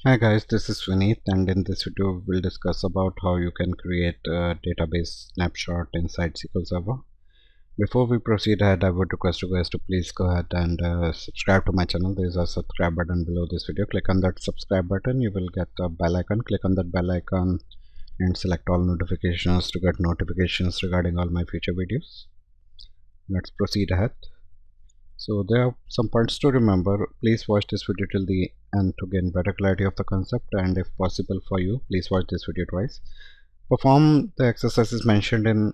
Hi guys, this is Vineet, and in this video we'll discuss about how you can create a database snapshot inside SQL Server. Before we proceed ahead, I would request you guys to please go ahead and subscribe to my channel. There is a subscribe button below this video. Click on that subscribe button. You will get a bell icon. Click on that bell icon and select all notifications to get notifications regarding all my future videos. Let's proceed ahead. So there are some points to remember. Please watch this video till the end to gain better clarity of the concept, and if possible for you, please watch this video twice. Perform the exercises mentioned in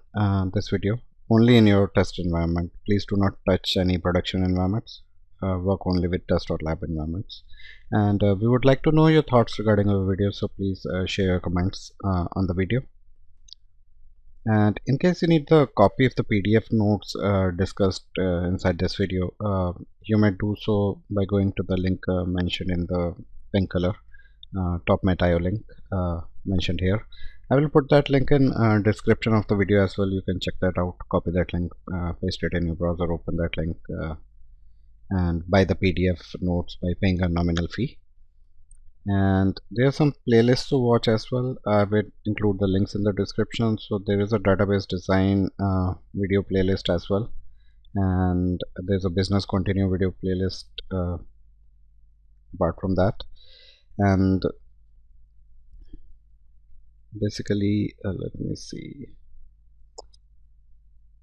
this video only in your test environment. Please do not touch any production environments. Work only with test or lab environments. And we would like to know your thoughts regarding our video, so please share your comments on the video. And in case you need the copy of the PDF notes discussed inside this video, you may do so by going to the link mentioned in the pink color top IO link mentioned here. I will put that link in description of the video as well. You can check that out, copy that link, paste it in your browser, open that link and buy the PDF notes by paying a nominal fee. And there are some playlists to watch as well. I will include the links in the description. So there is a database design video playlist as well, and there's a business continue video playlist apart from that. And basically let me see.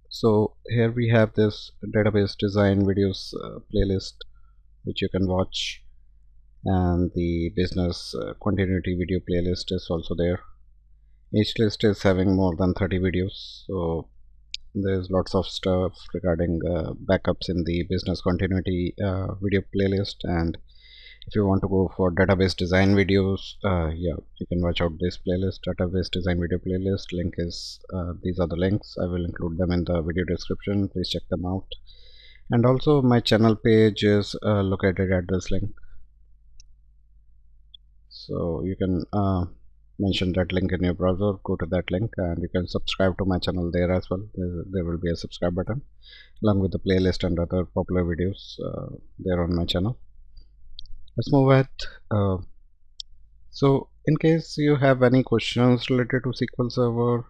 So here we have this database design videos playlist which you can watch, and the business continuity video playlist is also there. Each list is having more than 30 videos, so there's lots of stuff regarding backups in the business continuity video playlist. And if you want to go for database design videos, yeah, you can watch out this playlist, database design video playlist. Link is these are the links. I will include them in the video description. Please check them out. And also my channel page is located at this link, so you can mention that link in your browser, go to that link, and you can subscribe to my channel there as well. There will be a subscribe button along with the playlist and other popular videos there on my channel. Let's move ahead. So in case you have any questions related to SQL Server,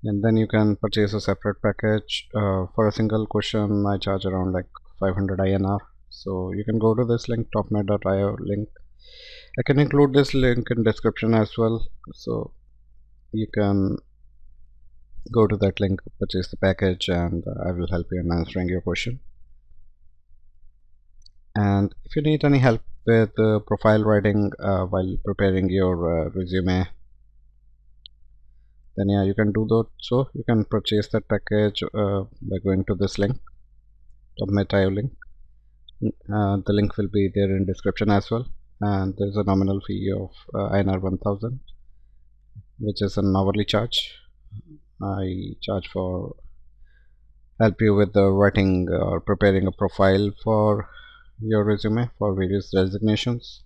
and then you can purchase a separate package. For a single question I charge around like 500 INR. So you can go to this link, topnet.io link. I can include this link in description as well, so you can go to that link, purchase the package, and I will help you in answering your question. And if you need any help with profile writing while preparing your resume, then yeah, you can do that. So you can purchase that package by going to this link, topnet.io link. The link will be there in description as well, and there is a nominal fee of INR 1000, which is an hourly charge. I charge for help you with the writing or preparing a profile for your resume for various designations.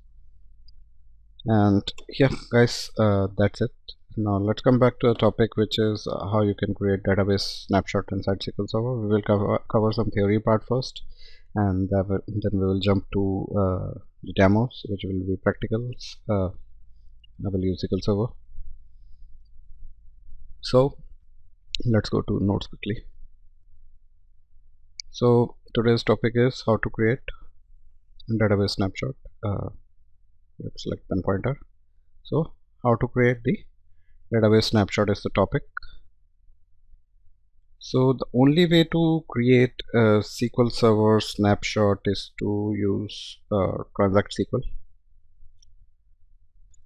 And yeah guys, that's it. Now let's come back to the topic, which is how you can create database snapshot inside SQL Server. We will cover some theory part first, and then we will jump to the demos, which will be practicals. I will use SQL Server. So let's go to notes quickly. So today's topic is how to create database snapshot. Let's select pen pointer. So how to create the database snapshot is the topic. So the only way to create a SQL Server snapshot is to use Transact-SQL.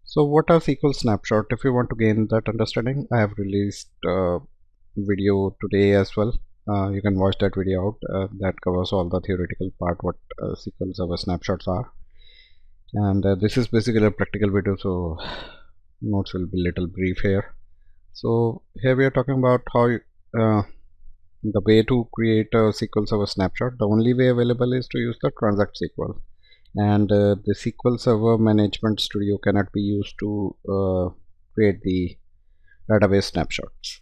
So what are SQL snapshot? If you want to gain that understanding, I have released a video today as well. You can watch that video out. That covers all the theoretical part, what SQL Server snapshots are. And this is basically a practical video, so notes will be little brief here. So here we are talking about how the way to create a SQL Server snapshot. The only way available is to use the Transact-SQL, and the SQL Server Management Studio cannot be used to create the database snapshots.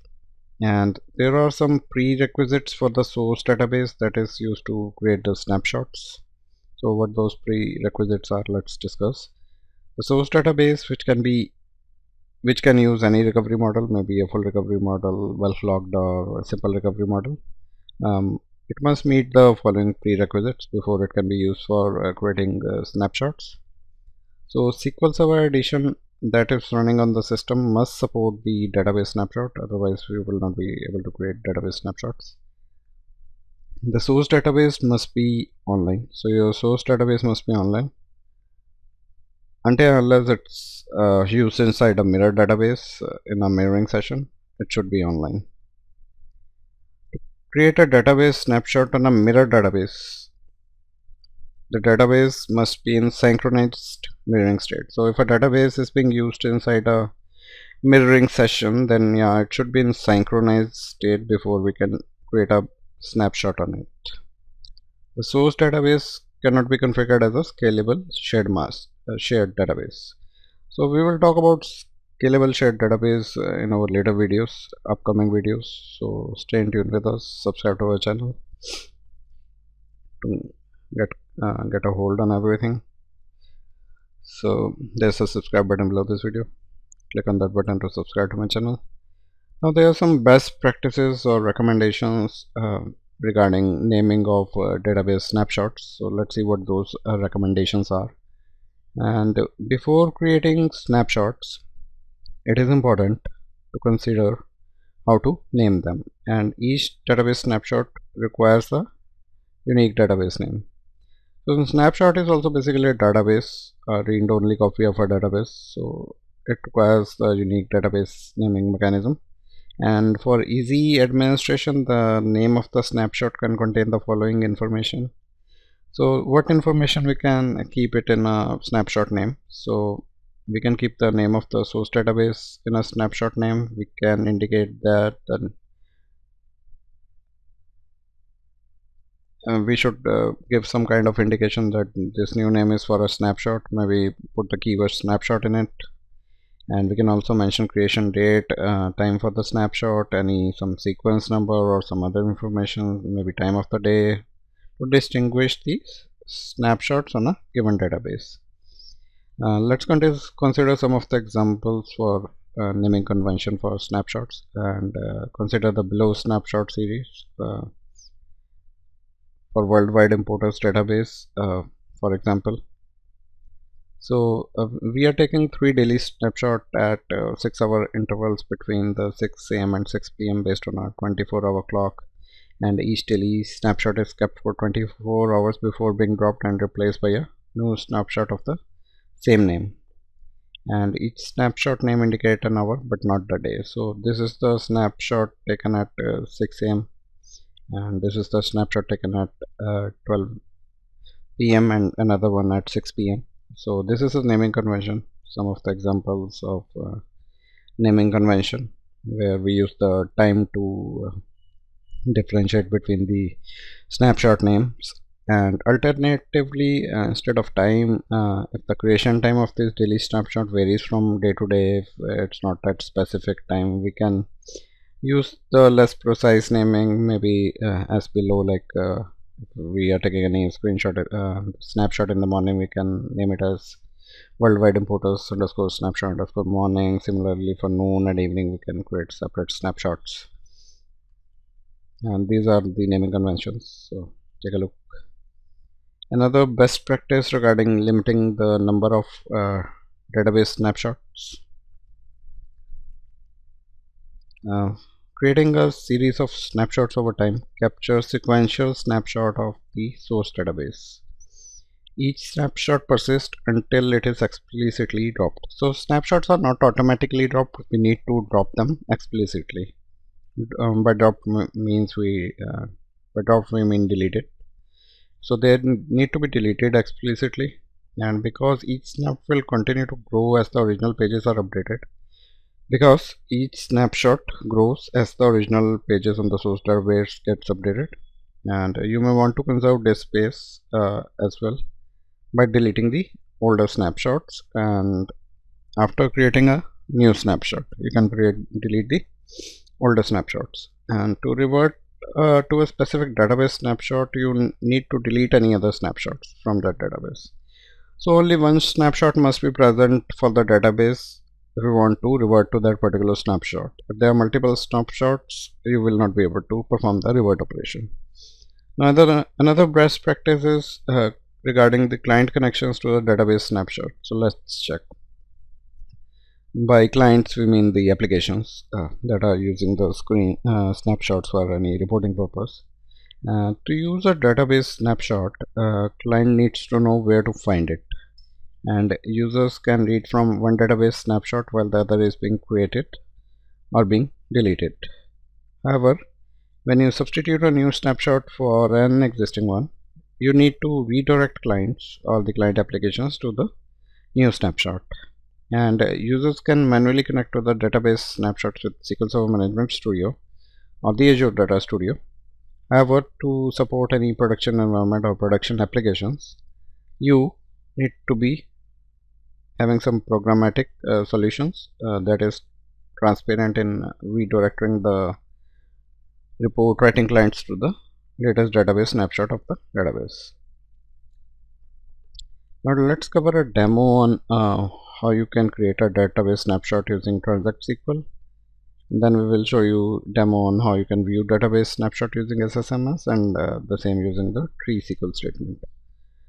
And there are some prerequisites for the source database that is used to create the snapshots. So what those prerequisites are, let's discuss. The source database, which can use any recovery model, maybe a full recovery model, well-logged, or a simple recovery model. It must meet the following prerequisites before it can be used for creating snapshots. So SQL Server edition that is running on the system must support the database snapshot, otherwise we will not be able to create database snapshots. The source database must be online, so your source database must be online. Until unless it's used inside a mirror database in a mirroring session, it should be online. Create a database snapshot on a mirror database. The database must be in synchronized mirroring state. So if a database is being used inside a mirroring session, then yeah, it should be in synchronized state before we can create a snapshot on it. The source database cannot be configured as a scalable shared database. So we will talk about scalable shared database in our later videos, upcoming videos. So stay tuned with us, subscribe to our channel to get a hold on everything. So there's a subscribe button below this video. Click on that button to subscribe to my channel. Now there are some best practices or recommendations regarding naming of database snapshots. So let's see what those recommendations are. And before creating snapshots, it is important to consider how to name them, and each database snapshot requires a unique database name. So the snapshot is also basically a database, a read-only copy of a database, so it requires the unique database naming mechanism. And for easy administration, the name of the snapshot can contain the following information. So what information we can keep it in a snapshot name? So we can keep the name of the source database in a snapshot name. We can indicate that we should give some kind of indication that this new name is for a snapshot. Maybe put the keyword snapshot in it. And we can also mention creation date, time for the snapshot, some sequence number or some other information, maybe time of the day, to distinguish these snapshots on a given database. Let's consider some of the examples for naming convention for snapshots, and consider the below snapshot series for worldwide importers database, for example. So we are taking 3 daily snapshot at 6-hour intervals between the 6 a.m. and 6 p.m. based on our 24-hour clock, and each daily snapshot is kept for 24 hours before being dropped and replaced by a new snapshot of the same name. And each snapshot name indicate an hour but not the day. So this is the snapshot taken at 6 a.m. and this is the snapshot taken at 12 p.m. and another one at 6 p.m. So this is a naming convention, some of the examples of naming convention where we use the time to differentiate between the snapshot names. And alternatively, instead of time, if the creation time of this daily snapshot varies from day to day, if it's not at specific time, we can use the less precise naming, maybe as below, like if we are taking any snapshot in the morning, we can name it as worldwide importers underscore snapshot underscore morning. Similarly, for noon and evening, we can create separate snapshots. And these are the naming conventions, so take a look. Another best practice regarding limiting the number of database snapshots, creating a series of snapshots over time captures sequential snapshot of the source database. Each snapshot persists until it is explicitly dropped. So snapshots are not automatically dropped, we need to drop them explicitly. By drop means we mean deleted. So they need to be deleted explicitly, and because each snap will continue to grow as the original pages are updated, because each snapshot grows as the original pages on the source database gets updated, and you may want to conserve disk space as well by deleting the older snapshots, and after creating a new snapshot you can delete the older snapshots. And to revert to a specific database snapshot, you need to delete any other snapshots from that database. So only one snapshot must be present for the database if you want to revert to that particular snapshot. If there are multiple snapshots, you will not be able to perform the revert operation. Now another best practice is regarding the client connections to the database snapshot. So let's check. By clients we mean the applications that are using the screen snapshots for any reporting purpose. To use a database snapshot, client needs to know where to find it, and users can read from one database snapshot while the other is being created or being deleted. However, when you substitute a new snapshot for an existing one, you need to redirect clients or the client applications to the new snapshot. And users can manually connect to the database snapshots with SQL Server Management Studio or the Azure Data Studio. However, to support any production environment or production applications, you need to be having some programmatic solutions that is transparent in redirecting the report writing clients to the latest database snapshot of the database. Now let's cover a demo on how you can create a database snapshot using Transact-SQL. Then we will show you demo on how you can view database snapshot using SSMS and the same using the tree SQL statement.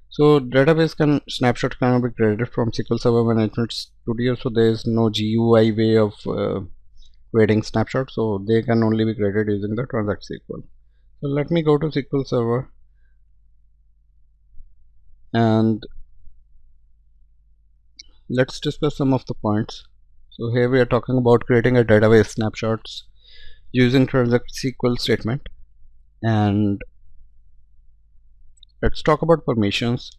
So database snapshot can be created from SQL Server Management Studio, so there is no GUI way of creating snapshots, so they can only be created using the Transact-SQL. So let me go to SQL Server and let's discuss some of the points. So here we are talking about creating a database snapshots using Transact-SQL statement, and let's talk about permissions.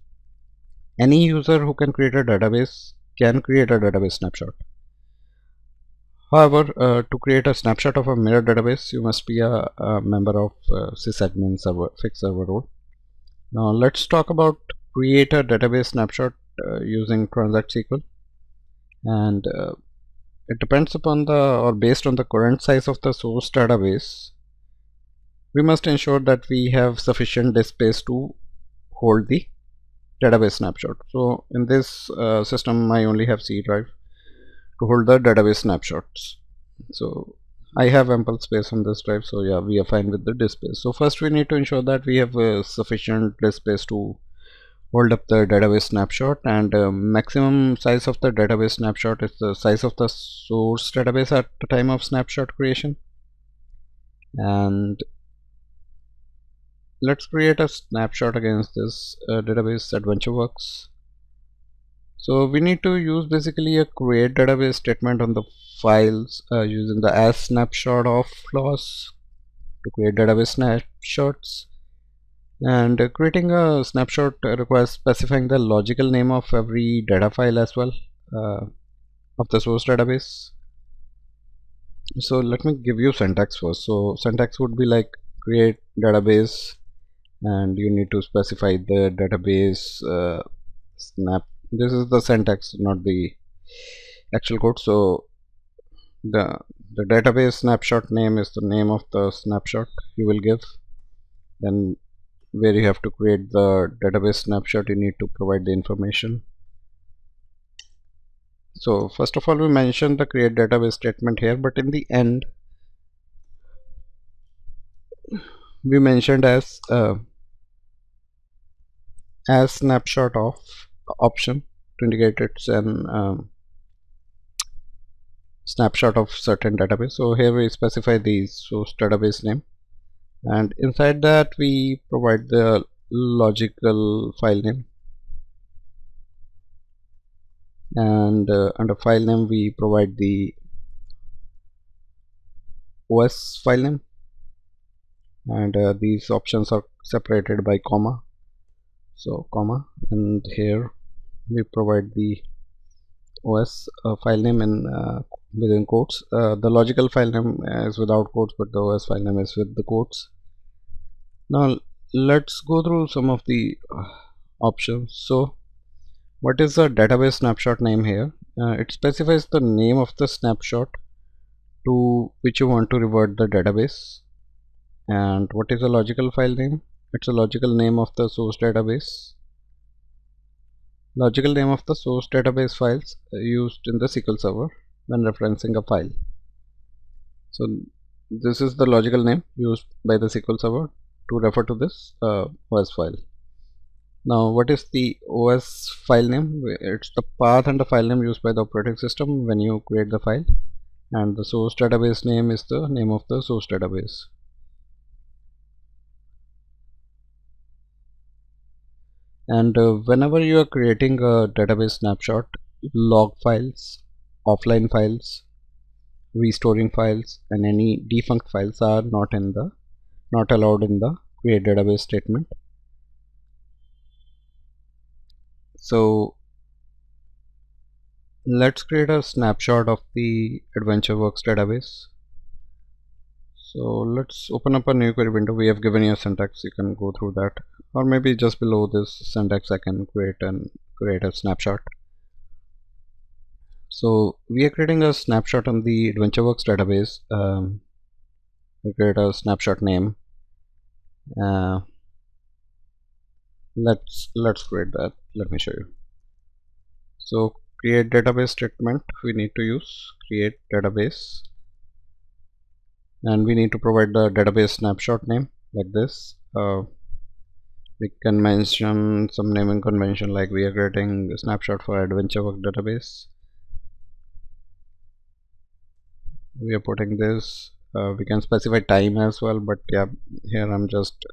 Any user who can create a database can create a database snapshot. However, to create a snapshot of a mirror database, you must be a member of sysadmin server fixed server role. Now let's talk about create a database snapshot using Transact-SQL, and it depends upon the or based on the current size of the source database. We must ensure that we have sufficient disk space to hold the database snapshot. So in this system I only have C drive to hold the database snapshots, so I have ample space on this drive, so yeah, we are fine with the disk space. So first we need to ensure that we have sufficient disk space to hold up the database snapshot, and maximum size of the database snapshot is the size of the source database at the time of snapshot creation. And let's create a snapshot against this database adventure works. So we need to use basically a create database statement on the files using the as snapshot of clause to create database snapshots. And creating a snapshot requires specifying the logical name of every data file as well of the source database. So let me give you syntax first. So syntax would be like create database, and you need to specify the database snap. This is the syntax, not the actual code. So the database snapshot name is the name of the snapshot you will give. Then where you have to create the database snapshot, you need to provide the information. So first of all, we mentioned the create database statement here, but in the end we mentioned as snapshot of option to indicate it's an snapshot of certain database. So here we specify the source database name, and inside that we provide the logical file name, and under file name we provide the OS file name, and these options are separated by comma. So comma, and here we provide the OS file name in within quotes. The logical file name is without quotes, but the OS file name is with the quotes. Now let's go through some of the options. So what is the database snapshot name here? It specifies the name of the snapshot to which you want to revert the database. And what is the logical file name? It's a logical name of the source database. Logical name of the source database files used in the SQL Server when referencing a file. So this is the logical name used by the SQL Server to refer to this OS file. Now what is the OS file name? It's the path and the file name used by the operating system when you create the file, and the source database name is the name of the source database. And whenever you are creating a database snapshot, log files, offline files, restoring files, and any defunct files are not allowed in the create database statement. So let's create a snapshot of the AdventureWorks database. So let's open up a new query window. We have given you a syntax, you can go through that, or maybe just below this syntax I can create a snapshot. So we are creating a snapshot on the AdventureWorks database. We create a snapshot name. Let's create that. Let me show you. So create database statement, we need to use create database, and we need to provide the database snapshot name like this. We can mention some naming convention, like we are creating a snapshot for AdventureWorks database. We are putting this. We can specify time as well, but yeah, here I'm just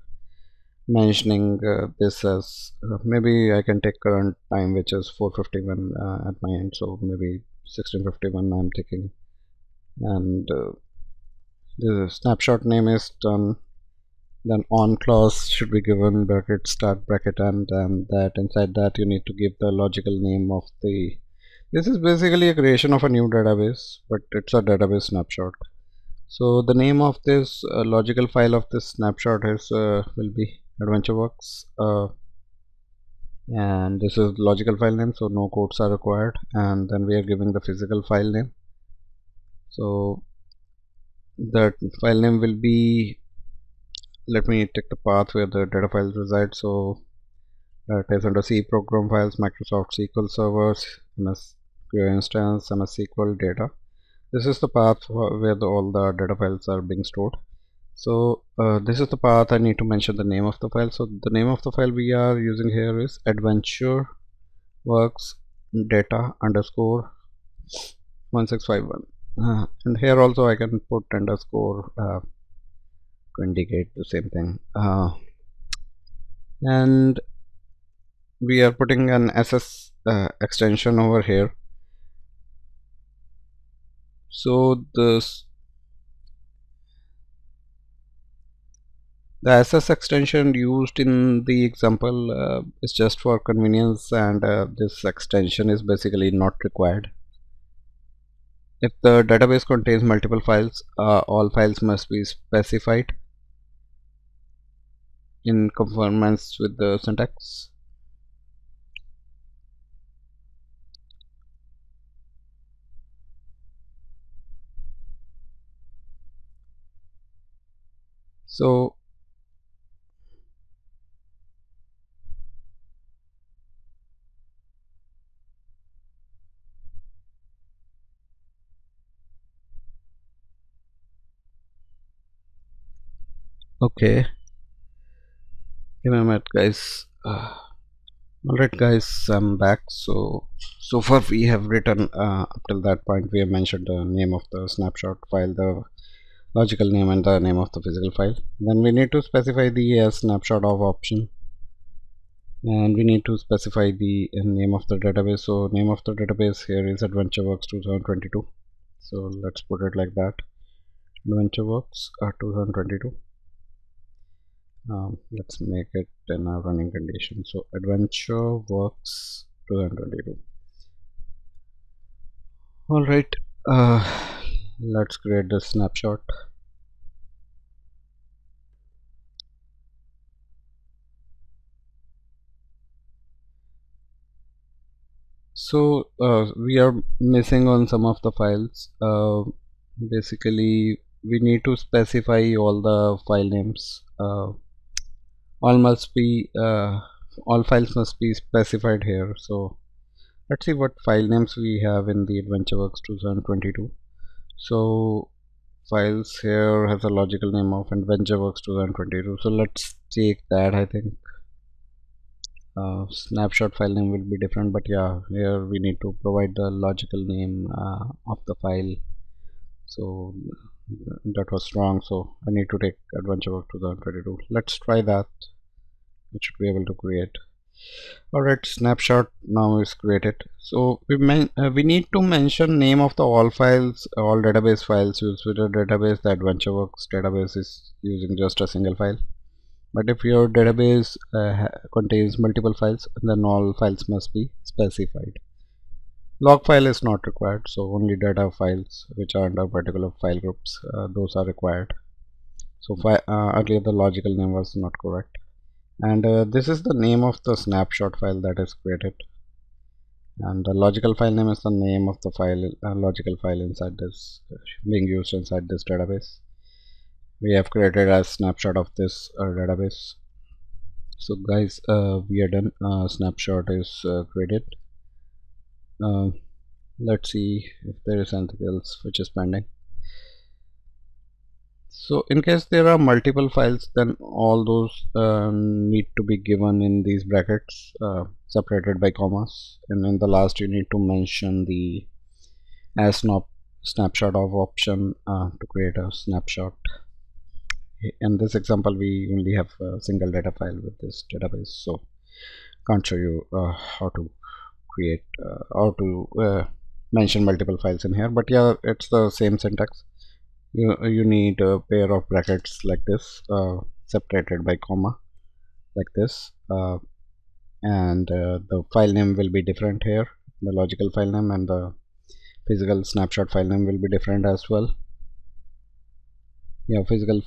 mentioning this as maybe I can take current time, which is 4:51 at my end, so maybe 16:51 I'm taking, and the snapshot name is done. Then on clause should be given bracket start bracket end, and that inside that you need to give the logical name of the. This is basically a creation of a new database, but it's a database snapshot. So the name of this logical file of this snapshot is will be AdventureWorks, and this is logical file name, so no quotes are required. And then we are giving the physical file name. So that file name will be, let me take the path where the data files reside. So it is under C program files, Microsoft SQL servers, MS instance, MS SQL data. This is the path where all the data files are being stored. So this is the path. I need to mention the name of the file. So the name of the file we are using here is AdventureWorks data underscore 1651, and here also I can put underscore to indicate the same thing, and we are putting an SS extension over here. So the SS extension used in the example is just for convenience, and this extension is basically not required. If the database contains multiple files, all files must be specified in conformance with the syntax. So okay, give me a minute, guys. Alright guys, I'm back. So far we have written up till that point we have mentioned the name of the snapshot file, the logical name, and the name of the physical file. Then we need to specify the snapshot of option, and we need to specify the name of the database. So name of the database here is AdventureWorks 2022. So let's put it like that, AdventureWorks 2022. Let's make it in a running condition. So AdventureWorks 2022. All right, let's create the snapshot. So we are missing on some of the files. Basically we need to specify all the file names. All must be all files must be specified here. So let's see what file names we have in the AdventureWorks 2022. So files here has a logical name of AdventureWorks 2022. So let's take that. I think snapshot file name will be different, but yeah, here we need to provide the logical name of the file. So that was wrong, so I need to take AdventureWorks 2022. Let's try that. It should be able to create. Alright, snapshot now is created. So we need to mention name of the all files, all database files used with a database. The AdventureWorks database is using just a single file. But if your database contains multiple files, then all files must be specified. Log file is not required, so only data files which are under particular file groups, those are required. So earlier the logical name was not correct. And this is the name of the snapshot file that is created, and the logical file name is the name of the file, logical file inside this being used inside this database. We have created a snapshot of this database. So guys, we are done. Snapshot is created. Let's see if there is anything else which is pending. So in case there are multiple files, then all those need to be given in these brackets, separated by commas, and in the last you need to mention the snapshot of option to create a snapshot. In this example we only have a single data file with this database, so can't show you how to create how to mention multiple files in here, but yeah, it's the same syntax. You need a pair of brackets like this, separated by comma like this, and the file name will be different here. The logical file name and the physical snapshot file name will be different as well. Yeah, physical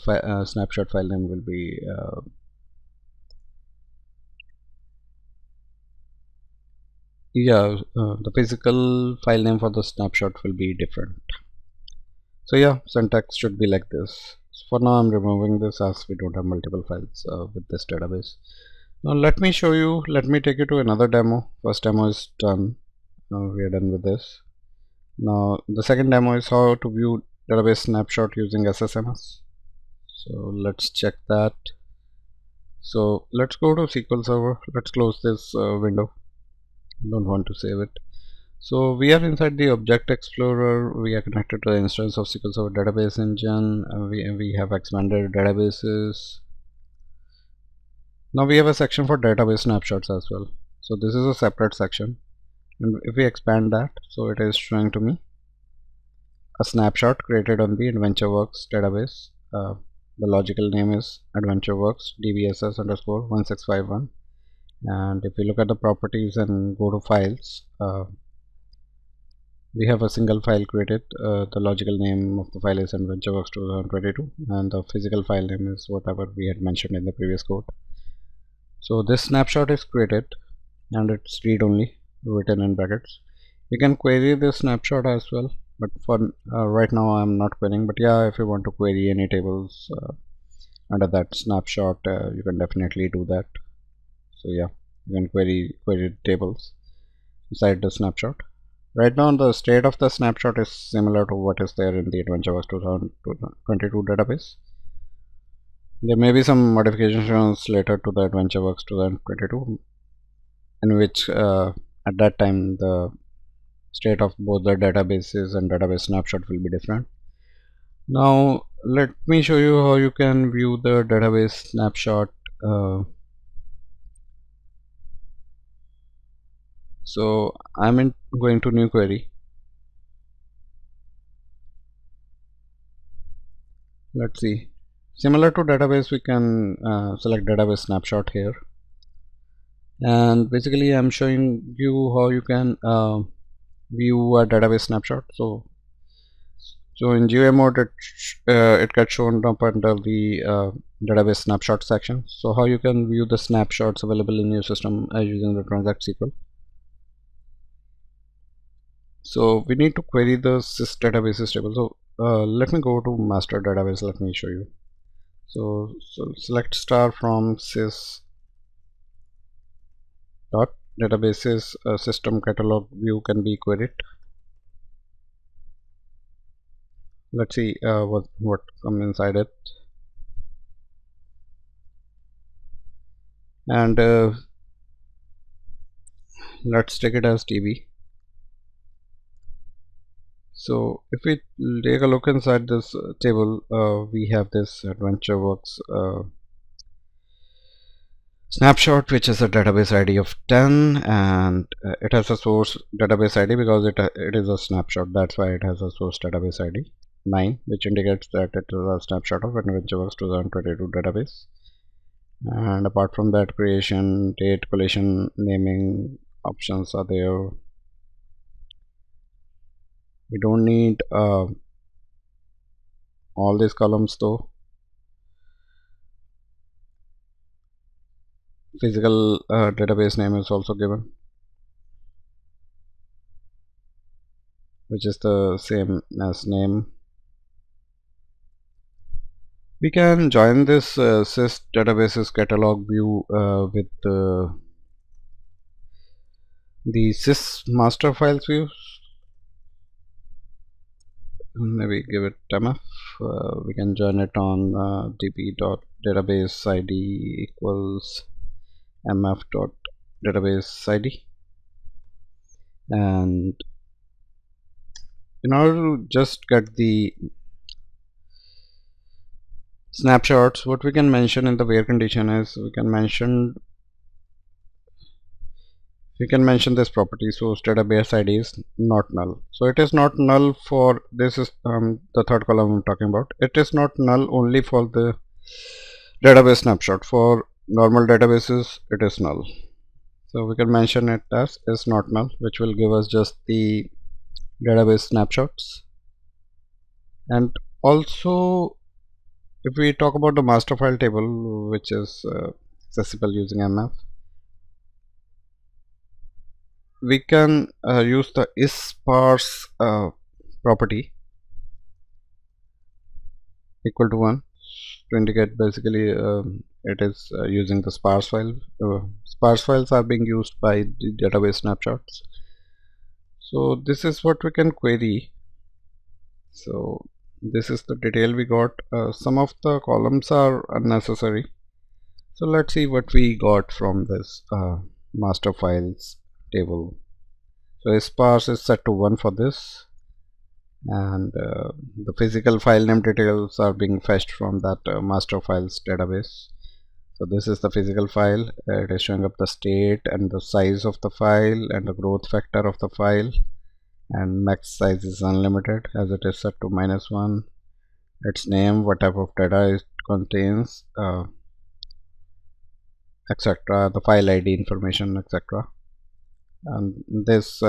snapshot file name will be the physical file name for the snapshot will be different. So yeah, syntax should be like this. So for now I'm removing this as we don't have multiple files with this database. Now let me show you, let me take you to another demo. First demo is done. We are done with this. Now the second demo is how to view database snapshot using SSMS. So let's check that. So let's go to SQL Server. Let's close this window. Don't want to save it. So we are inside the Object Explorer. We are connected to the instance of SQL Server database engine. We have expanded databases. Now we have a section for database snapshots as well. So this is a separate section, and if we expand that, so it is showing to me a snapshot created on the AdventureWorks database. The logical name is AdventureWorks DBSS underscore 1651. And if we look at the properties and go to files, we have a single file created. The logical name of the file is AdventureWorks 2022, and the physical file name is whatever we had mentioned in the previous code. So this snapshot is created and it's read only, written in brackets. You can query this snapshot as well, but for right now I'm not querying. But yeah, if you want to query any tables under that snapshot, you can definitely do that. So yeah, you can query tables inside the snapshot. Right now the state of the snapshot is similar to what is there in the AdventureWorks 2022 database. There may be some modifications later to the AdventureWorks 2022, in which at that time the state of both the databases and database snapshot will be different. Now let me show you how you can view the database snapshot. So I'm going to new query. Let's see. Similar to database, we can select database snapshot here, and basically I'm showing you how you can view a database snapshot. So in GUI mode it gets shown up under the database snapshot section. So how you can view the snapshots available in your system using the Transact-SQL. So we need to query the sys databases table. So let me go to master database. Let me show you. So select star from sys dot databases system catalog view can be queried. Let's see what comes inside it. And let's take it as TV. So if we take a look inside this table, we have this AdventureWorks snapshot, which is a database ID of 10, and it has a source database ID because it is a snapshot. That's why it has a source database ID 9, which indicates that it is a snapshot of AdventureWorks 2022 database. And apart from that, creation, date, collision, naming options are there. We don't need all these columns though. Physical database name is also given, which is the same as name. We can join this sys databases catalog view with the sys master files view. Maybe give it mf. We can join it on db.database id equals mf.database id. And in order to just get the snapshots, what we can mention in the where condition is we can mention this property source database id is not null. So it is not null for this is the third column I'm talking about. It is not null only for the database snapshot. For normal databases it is null. So we can mention it as is not null, which will give us just the database snapshots. And also, if we talk about the master file table, which is accessible using mf, we can use the isParse property equal to 1 to indicate basically it is using the sparse file. Sparse files are being used by the database snapshots. So this is what we can query. So this is the detail we got. Some of the columns are unnecessary. So let's see what we got from this master files table. So sparse is set to 1 for this, and the physical file name details are being fetched from that master files database. So this is the physical file. It is showing up the state and the size of the file and the growth factor of the file, and max size is unlimited as it is set to -1. Its name, what type of data it contains, etc., the file ID information, etc. And this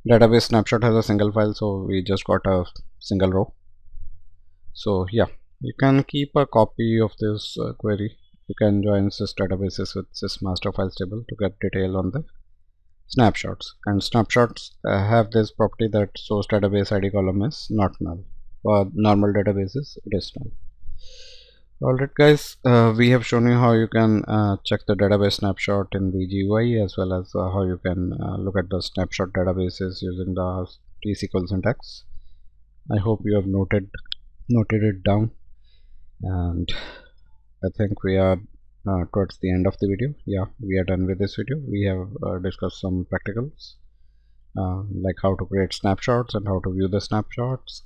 database snapshot has a single file, so we just got a single row. So yeah, you can keep a copy of this query. You can join sys databases with sys master files table to get detail on the snapshots. And snapshots have this property that source database ID column is not null. For normal databases it is null. Alright guys, we have shown you how you can check the database snapshot in the GUI, as well as how you can look at the snapshot databases using the T-SQL syntax. I hope you have noted it down, and I think we are towards the end of the video. Yeah, we are done with this video. We have discussed some practicals like how to create snapshots and how to view the snapshots,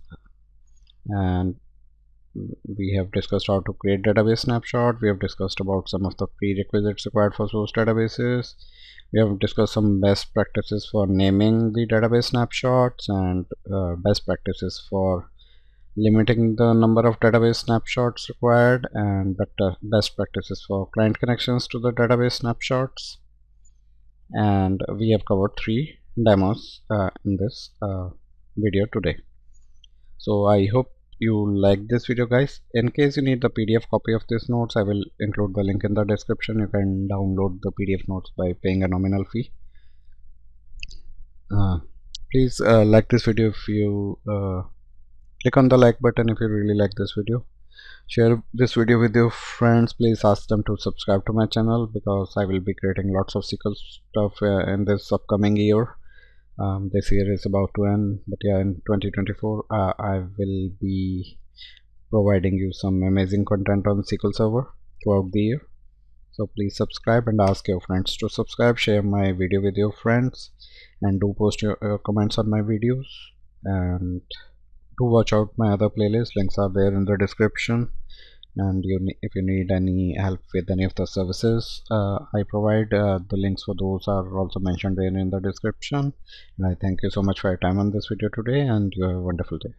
and we have discussed how to create database snapshot. We have discussed about some of the prerequisites required for source databases. We have discussed some best practices for naming the database snapshots, and best practices for limiting the number of database snapshots required, and best practices for client connections to the database snapshots. And we have covered 3 demos in this video today. So I hope you like this video guys. In case you need the PDF copy of these notes, I will include the link in the description. You can download the PDF notes by paying a nominal fee. Please like this video if you click on the like button if you really like this video. Share this video with your friends. Please ask them to subscribe to my channel because I will be creating lots of SQL stuff in this upcoming year. This year is about to end, but yeah, in 2024 I will be providing you some amazing content on SQL Server throughout the year. So please subscribe and ask your friends to subscribe. Share my video with your friends and do post your comments on my videos, and do watch out my other playlists. Links are there in the description. And if you need any help with any of the services I provide, the links for those are also mentioned there in the description. And I thank you so much for your time on this video today, and you have a wonderful day.